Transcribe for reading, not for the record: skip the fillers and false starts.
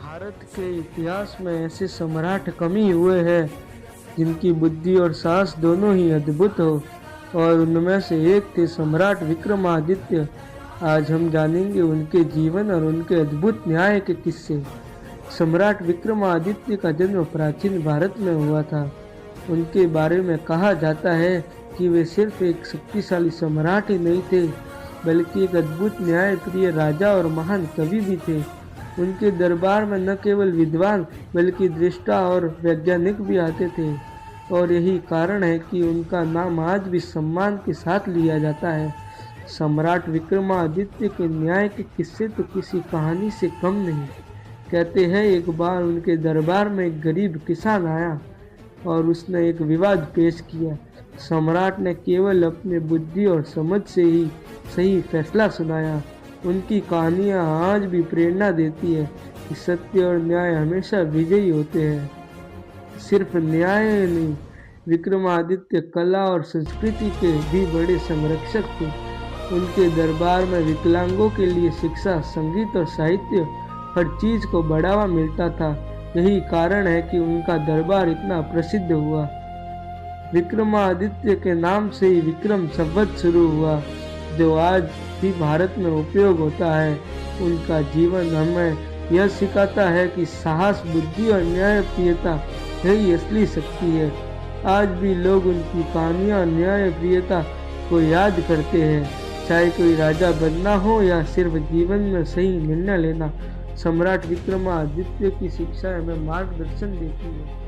भारत के इतिहास में ऐसे सम्राट कम ही हुए हैं जिनकी बुद्धि और साहस दोनों ही अद्भुत हो, और उनमें से एक थे सम्राट विक्रमादित्य। आज हम जानेंगे उनके जीवन और उनके अद्भुत न्याय के किस्से। सम्राट विक्रमादित्य का जन्म प्राचीन भारत में हुआ था। उनके बारे में कहा जाता है कि वे सिर्फ एक शक्तिशाली सम्राट ही नहीं थे, बल्कि एक अद्भुत न्यायप्रिय राजा और महान कवि भी थे। उनके दरबार में न केवल विद्वान बल्कि दृष्टा और वैज्ञानिक भी आते थे, और यही कारण है कि उनका नाम आज भी सम्मान के साथ लिया जाता है। सम्राट विक्रमादित्य के न्याय के किस्से तो किसी कहानी से कम नहीं। कहते हैं एक बार उनके दरबार में एक गरीब किसान आया और उसने एक विवाद पेश किया। सम्राट ने केवल अपने बुद्धि और समझ से ही सही फैसला सुनाया। उनकी कहानियाँ आज भी प्रेरणा देती है कि सत्य और न्याय हमेशा विजयी होते हैं। सिर्फ न्याय नहीं, विक्रमादित्य कला और संस्कृति के भी बड़े संरक्षक थे। उनके दरबार में विकलांगों के लिए शिक्षा, संगीत और साहित्य, हर चीज को बढ़ावा मिलता था। यही कारण है कि उनका दरबार इतना प्रसिद्ध हुआ। विक्रमादित्य के नाम से ही विक्रम शब्द शुरू हुआ, जो आज भी भारत में उपयोग होता है। उनका जीवन हमें यह सिखाता है कि साहस, बुद्धि और न्यायप्रियता यही असली शक्ति है। आज भी लोग उनकी कहानियाँ न्यायप्रियता को याद करते हैं, चाहे कोई राजा बनना हो या सिर्फ जीवन में सही निर्णय लेना। सम्राट विक्रमादित्य की शिक्षा हमें मार्गदर्शन देती है।